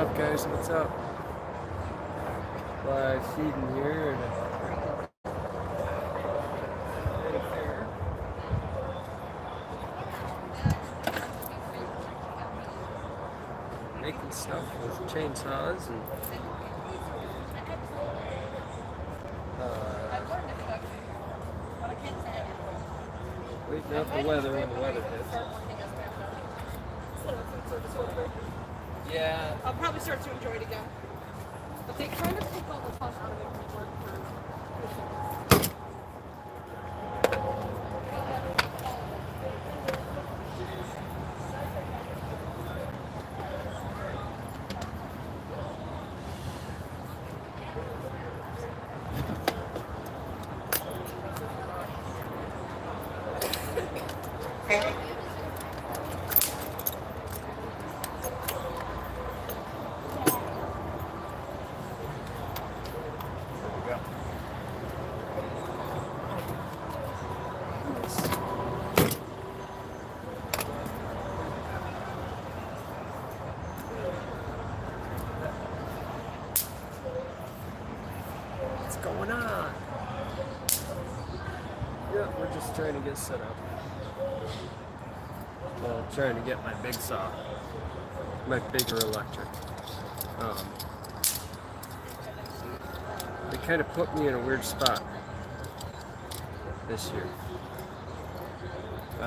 up, guys? What's up? Live feeding here. Making stuff with chainsaws and waiting out the weather when the weather hits. Yeah. I'll probably start to enjoy it again. But they kind of take all the fun out of it when you work for. What's going on? Yeah, we're just trying to get set up. Well, trying to get my big saw, my bigger electric. They kind of put me in a weird spot this year. They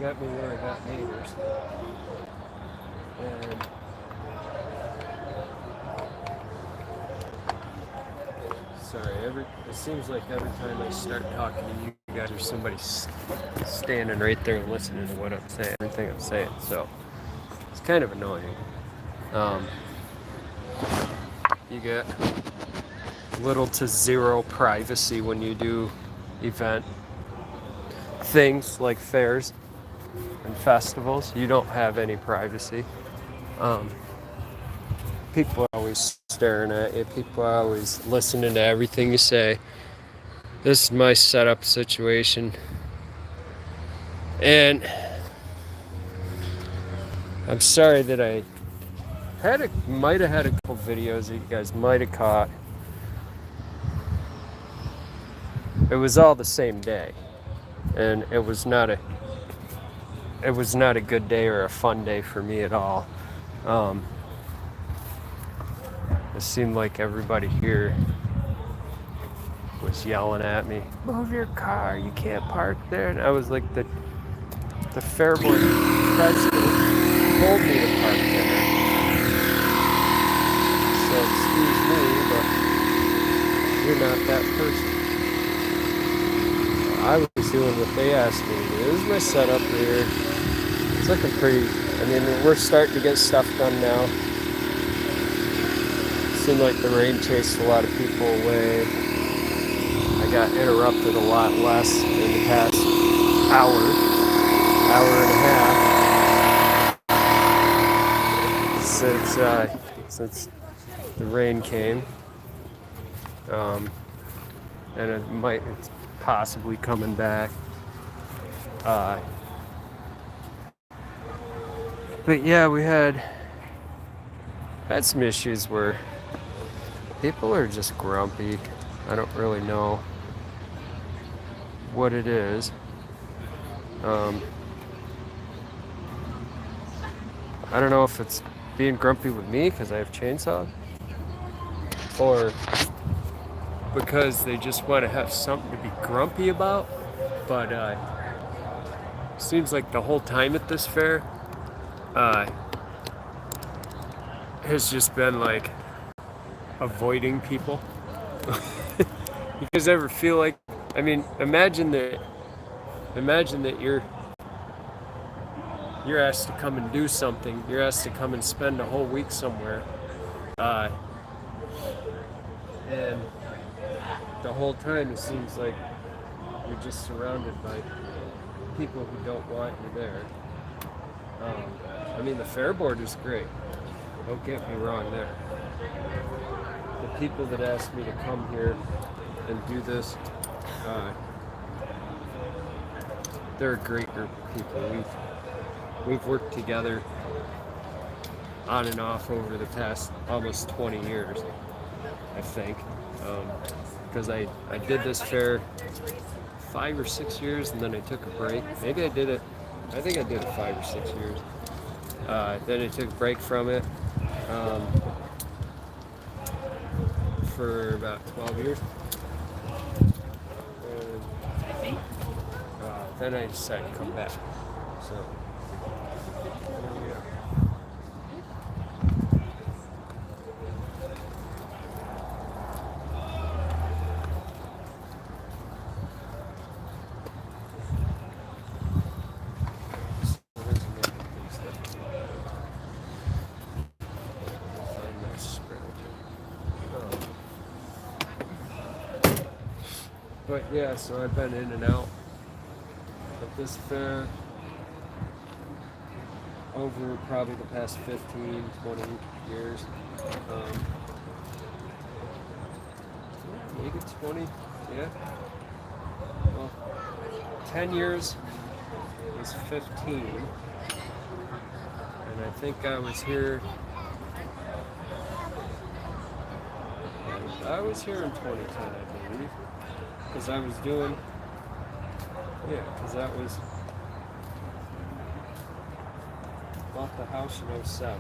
got me where I got neighbors. And sorry, it seems like every time I start talking to you guys, there's somebody standing right there listening to what I'm saying, everything I'm saying. So it's kind of annoying. You get little to zero privacy when you do event things like fairs and festivals. You don't have any privacy. People are always staring at you. People are always listening to everything you say. This is my setup situation. And I'm sorry that I might have had a couple videos that you guys might have caught. It was all the same day. And it was not a good day or a fun day for me at all. It seemed like everybody here was yelling at me, "Move your car, you can't park there." And I was like, the fair board president told me to park there. So excuse me, but you're not that person. I was doing what they asked me to do. This is my setup here. It's looking pretty. I mean, we're starting to get stuff done now. It seemed like the rain chased a lot of people away. I got interrupted a lot less in the past hour and a half since the rain came. And it's possibly coming back. But yeah, we had some issues where people are just grumpy. I don't really know what it is. I don't know if it's being grumpy with me because I have chainsaws, or because they just want to have something to be grumpy about. But seems like the whole time at this fair has just been like avoiding people. You guys ever feel like, I mean, imagine that you're asked to come and do something. You're asked to come and spend a whole week somewhere. And the whole time it seems like you're just surrounded by people who don't want you there. I mean, the fair board is great. Don't get me wrong there. The people that asked me to come here and do this, they're a great group of people. We've worked together on and off over the past almost 20 years, I think. Because I did this fair 5 or 6 years, and then I took a break. Maybe I did it. I think I did it 5 or 6 years. Then I took a break from it for about 12 years. And then I decided to come back. So, yeah. But yeah, so I've been in and out of this fair over probably the past 15, 20 years. Maybe 20, yeah. Well, 10 years was 15. And I think I was here in 2010, I believe. Because I was doing, because that was, bought the house in 07.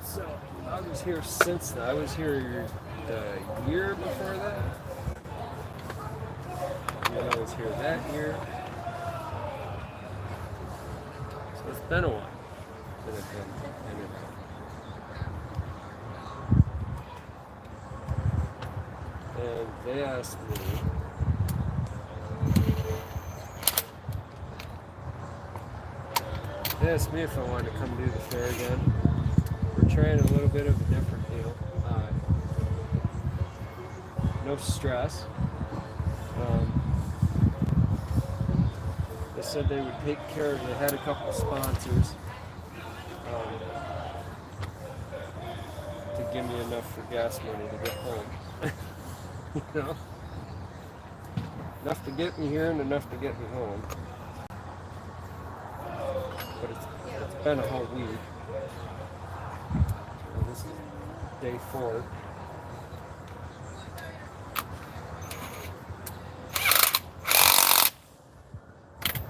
So I was here since then. I was here the year before that. And then I was here that year. So it's been a while that I've been in and out. And they asked me if I wanted to come do the fair again. We're trying a little bit of a different deal. No stress. They said they would take care of it. They had a couple of sponsors to give me enough for gas money to get home. You know, enough to get me here and enough to get me home. But it's been a whole week. And this is day 4.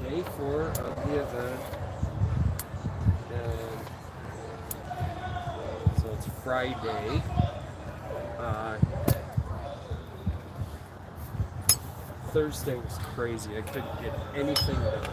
Day 4 of the event. And so it's Friday. Thursday was crazy. I couldn't get anything done.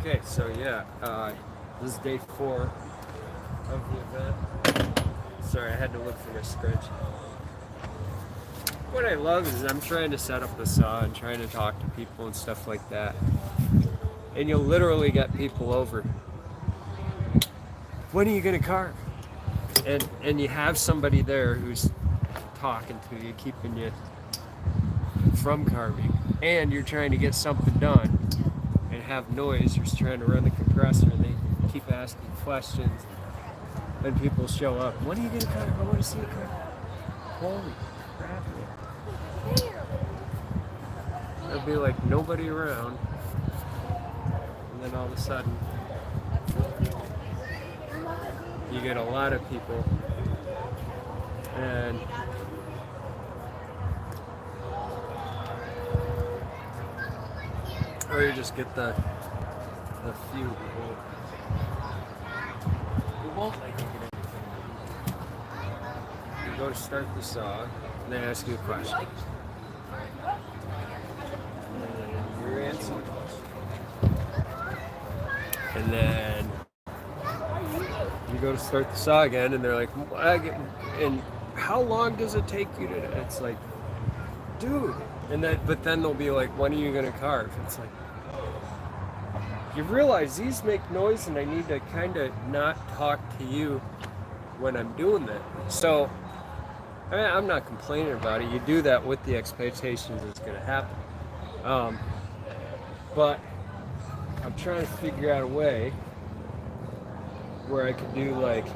Okay, so yeah, this is day 4 of the event. Sorry, I had to look for my scrunchie. What I love is I'm trying to set up the saw and trying to talk to people and stuff like that. And you'll literally get people over. When are you gonna carve? And you have somebody there who's talking to you, keeping you from carving. And you're trying to get something done and have noise. You're trying to run the compressor and they keep asking questions. And people show up. When are you gonna carve? I want to see a carve. Holy crap. There'll be like nobody around. And then all of a sudden, you get a lot of people. And or you just get the few people who won't let you get anything. You go to start the saw, and they ask you a question. And you answer the question. And then you go to start the saw again, and they're like, and how long does it take you to? It's like, dude. And then, but then they'll be like, when are you gonna carve? It's like, you realize these make noise, and I need to kind of not talk to you when I'm doing that. So, I mean, I'm not complaining about it. You do that with the expectations it's gonna happen. But I'm trying to figure out a way where I could do like,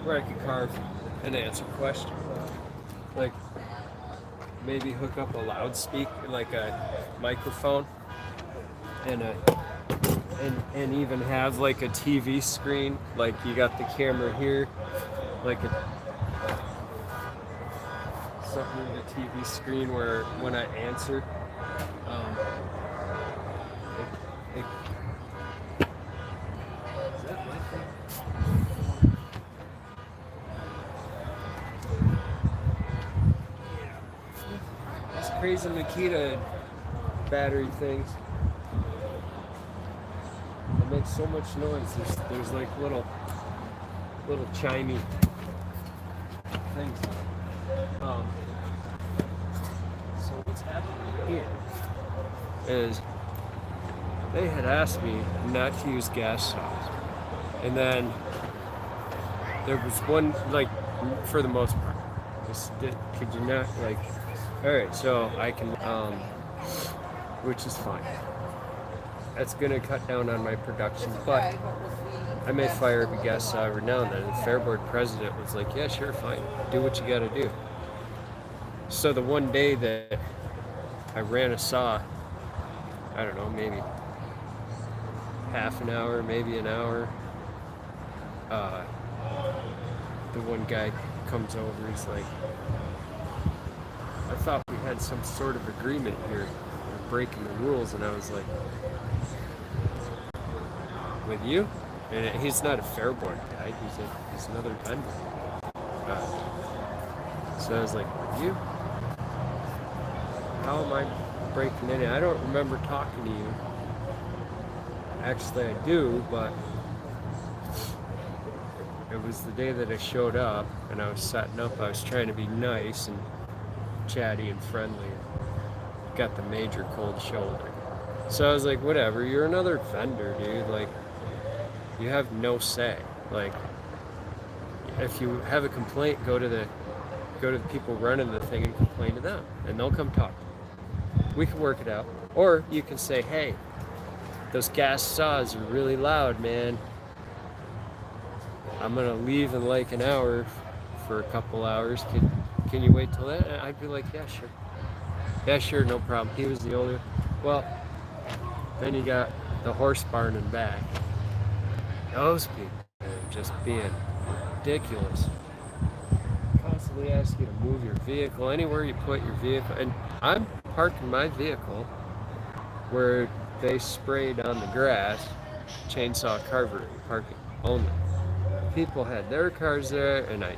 where I could carve and answer questions. Like maybe hook up a loudspeaker, like a microphone, and and even have like a TV screen. Like you got the camera here, like something with a TV screen where when I answer, is that my thing? These crazy Makita battery things. They make so much noise. There's like little chimey things. So what's happening here is they had asked me not to use gas saws, and then there was one, like, for the most part, could you not, like, all right, so I can, which is fine. That's gonna cut down on my production, but I may fire up a gas saw every now and then. And the Fair Board president was like, yeah, sure, fine, do what you gotta do. So the one day that I ran a saw, I don't know, maybe half an hour, maybe an hour, the one guy comes over, he's like, I thought we had some sort of agreement here, we're breaking the rules. And I was like, with you? And he's not a Fair Board guy, he's another vendor. So I was like, with you? How am I breaking in? I don't remember talking to you. Actually, I do, but it was the day that I showed up and I was setting up. I was trying to be nice and chatty and friendly. Got the major cold shoulder. So I was like, whatever, you're another vendor, dude. Like, you have no say. Like, if you have a complaint, go to the people running the thing and complain to them, and they'll come talk to you. We can work it out. Or you can say, hey, those gas saws are really loud, man. I'm gonna leave in like an hour for a couple hours. Can you wait till that? And I'd be like, yeah, sure. Yeah, sure, no problem. He was the only. Well, then you got the horse barn and back. Those people are just being ridiculous. Constantly ask you to move your vehicle anywhere you put your vehicle. And I'm parking my vehicle where they sprayed on the grass, chainsaw carver parking only. People had their cars there, and I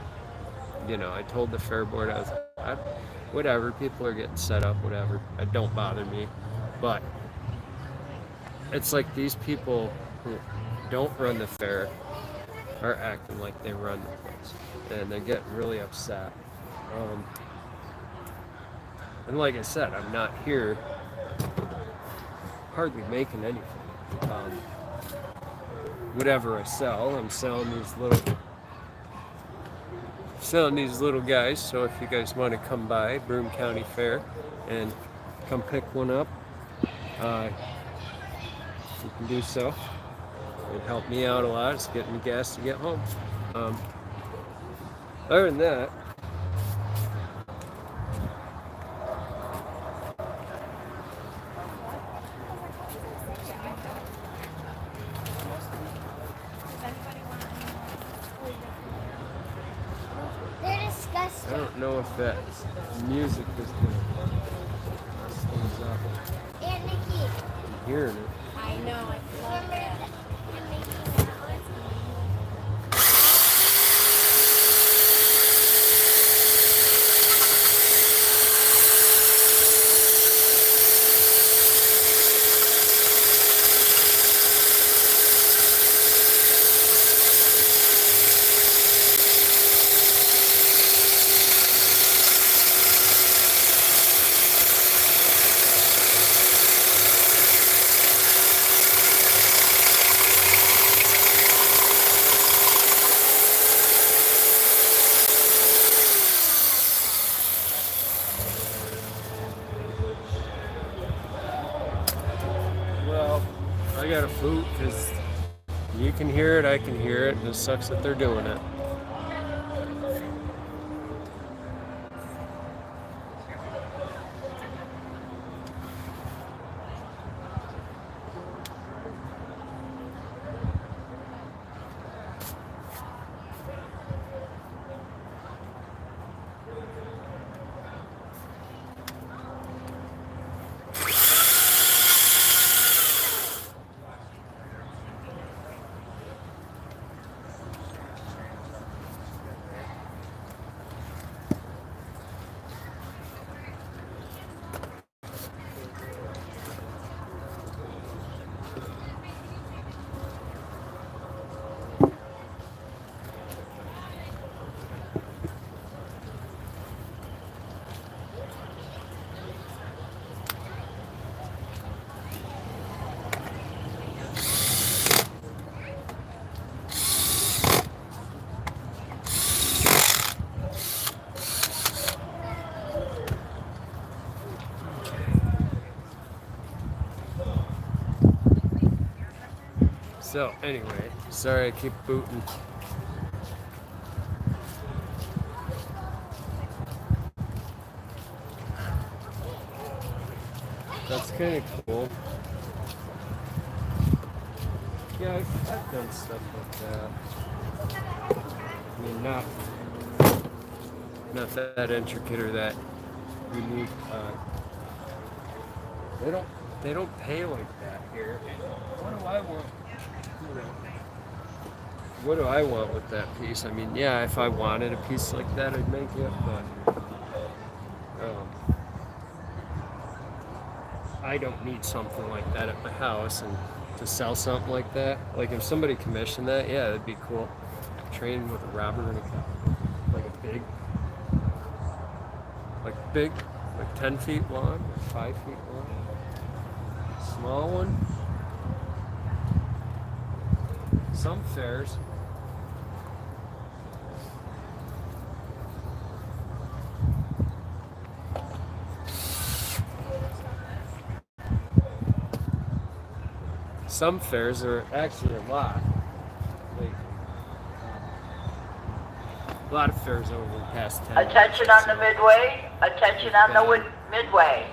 told the Fair Board, I was like, whatever, people are getting set up, whatever, it don't bother me. But it's like these people who don't run the fair are acting like they run the place, and they're getting really upset. And like I said, I'm not here hardly making anything. Whatever I sell, I'm selling these little guys. So if you guys want to come by Broome County Fair and come pick one up, you can do so. It helped me out a lot. It's getting me gas to get home. Other than that, I don't know if that music is going to mess things up. And Nikki. I'm hearing it. I know, I love it. You can hear it, I can hear it, and it sucks that they're doing it. So anyway, sorry I keep booting. That's kind of cool. Yeah, I've done stuff like that. I mean, not that intricate or that unique. They don't pay like that here. What do I want? What do I want with that piece? I mean, yeah, if I wanted a piece like that, I'd make it, but I don't need something like that at my house. And to sell something like that, like if somebody commissioned that, yeah, that'd be cool. Train with a robber and like 10 feet long, 5 feet long. Small one. Some fairs. Some fairs are actually a lot. Like, a lot of fairs over the past 10 years. Attention on the midway. Attention on the midway.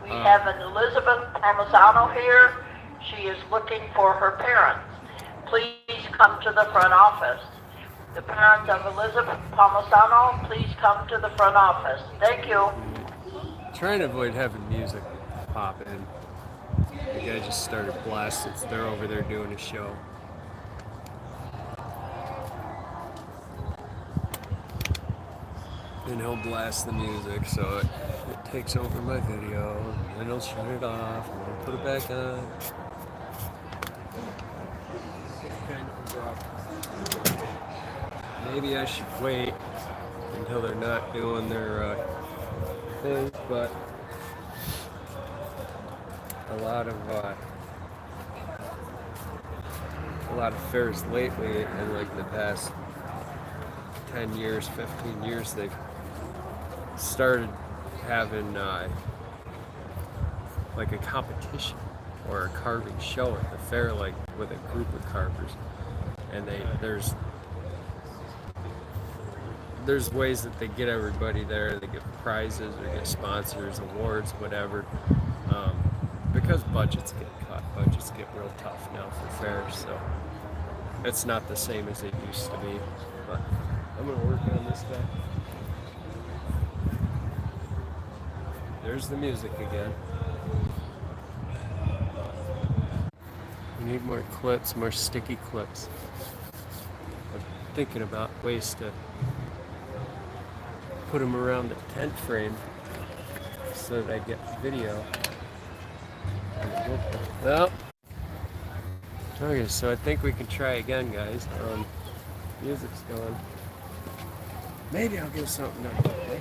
We have an Elizabeth Parmesano here. She is looking for her parents. Please come to the front office. The parents of Elizabeth Parmesano, please come to the front office. Thank you. Trying to avoid having music pop in. The guy just started blasting. They're over there doing a show. And he'll blast the music, so it takes over my video, and then he'll shut it off, and then put it back on. Maybe I should wait until they're not doing their thing, but a lot of fairs lately, in like the past 10 years, 15 years, they've started having like a competition or a carving show at the fair, like with a group of carvers, and there's ways that they get everybody there. They get prizes or get sponsors, awards, whatever, because budgets get cut. Budgets get real tough now for fairs, so it's not the same as it used to be. But I'm gonna work on this guy. There's the music again. We need more clips, more sticky clips. I'm thinking about ways to put them around the tent frame so that I get video. Well, okay, so I think we can try again, guys. Music's going. Maybe I'll get something done today.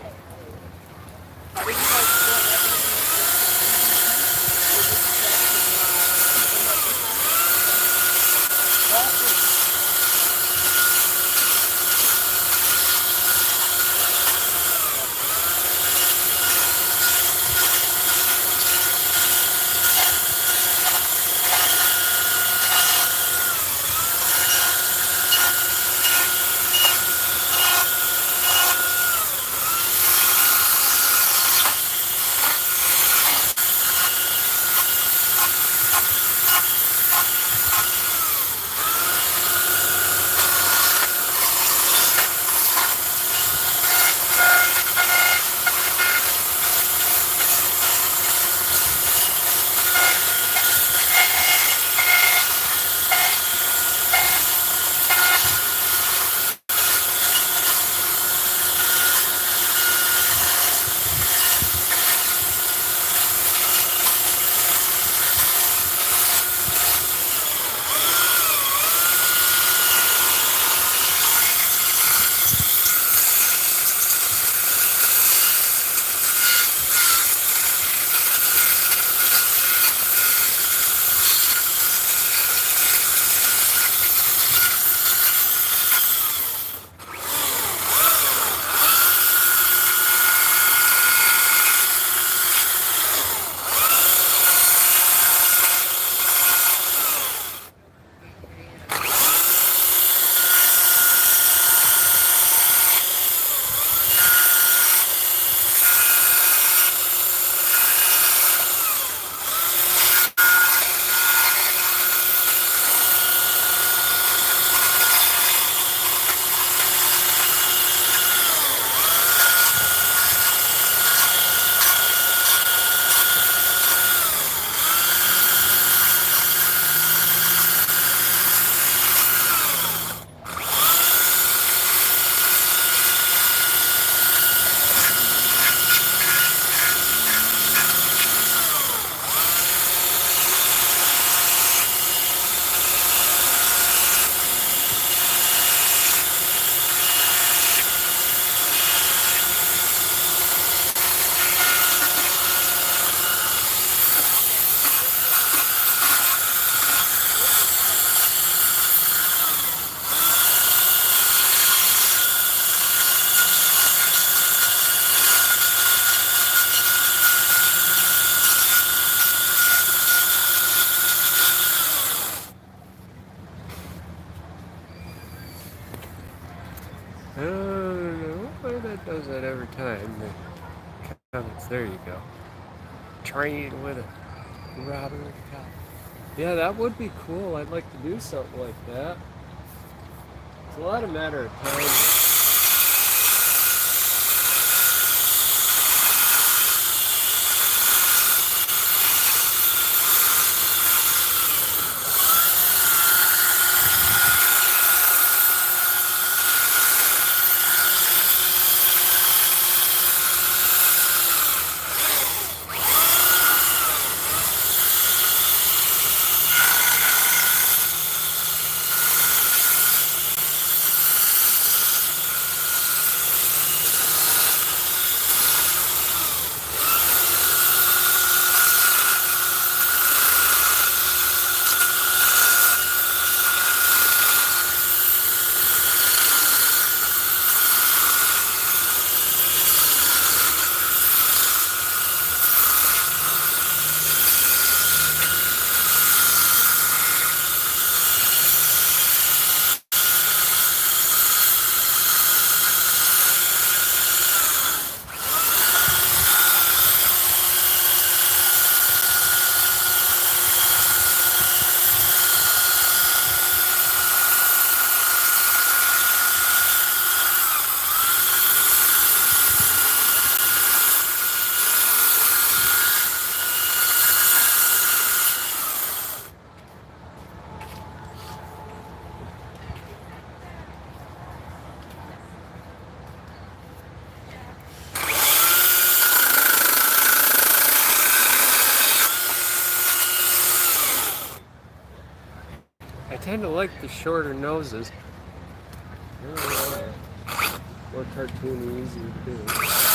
I don't know why that does that every time. The comments, there you go. Train with a rotary cop. Yeah, that would be cool. I'd like to do something like that. It's a lot of matter of time. I tend to like the shorter noses. I don't know why. More cartoony, easier to do.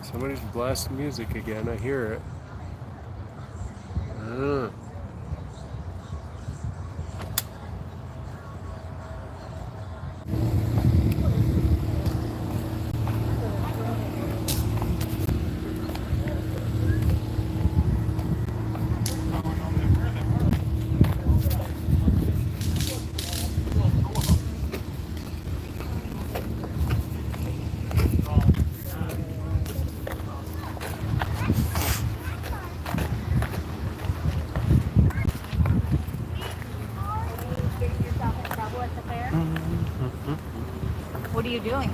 Somebody's blasting music again. I hear it. Mm. What are you doing?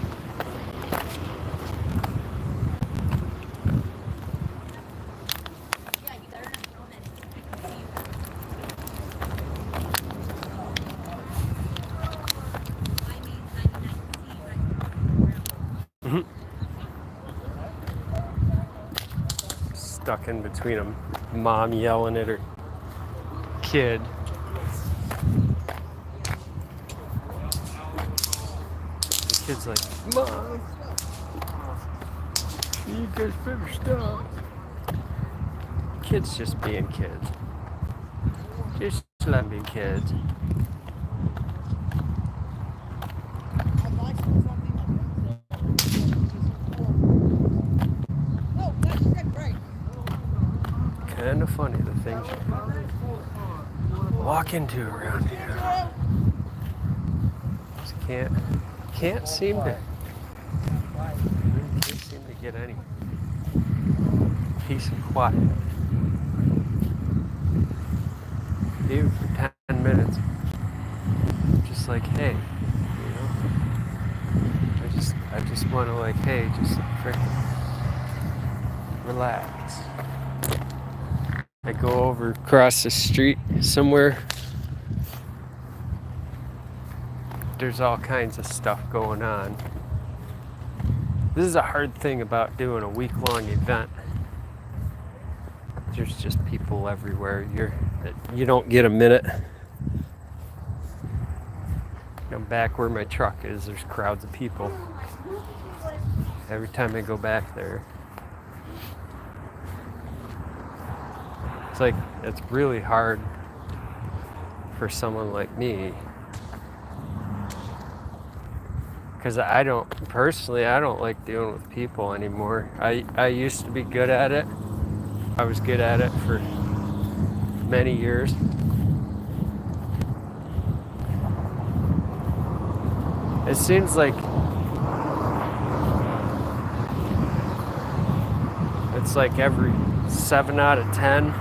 Stuck in between a mom yelling at her kid. The kid's like, Mom, you guys better stop. Kids just being kids. Just let them be kids. Kind of funny the things you walk into around here. Just can't seem to get any peace and quiet. Even for 10 minutes. Just like, hey, you know, I just want to like, hey, just freaking relax. I go over across the street somewhere. There's all kinds of stuff going on. This is a hard thing about doing a week-long event. There's just people everywhere. You don't get a minute. I'm back where my truck is. There's crowds of people. Every time I go back there. It's really hard for someone like me, because I don't like dealing with people anymore. I used to be good at it. I was good at it for many years. It seems like it's like every 7 out of 10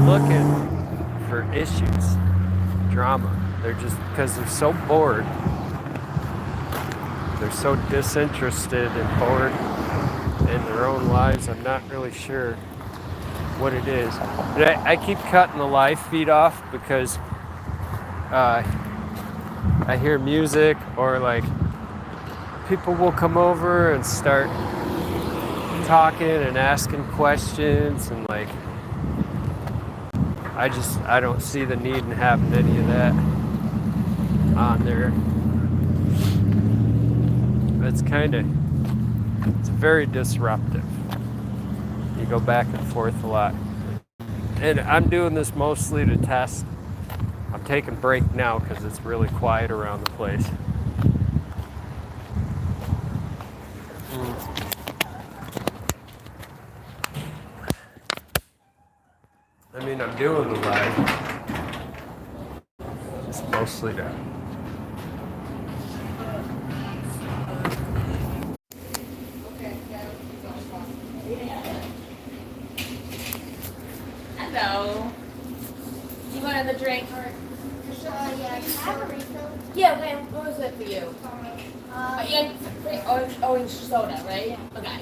looking for issues, drama. They're just, because they're so bored, they're so disinterested and bored in their own lives. I'm not really sure what it is. But I keep cutting the live feed off because I hear music, or like people will come over and start talking and asking questions, and like I don't see the need in having any of that on there. It's very disruptive. You go back and forth a lot. And I'm doing this mostly to test. I'm taking a break now because it's really quiet around the place. I mean, I'm doing the live. It's mostly to Hello. You want another drink? Yeah, okay. What was it for you? Orange soda, right? Okay.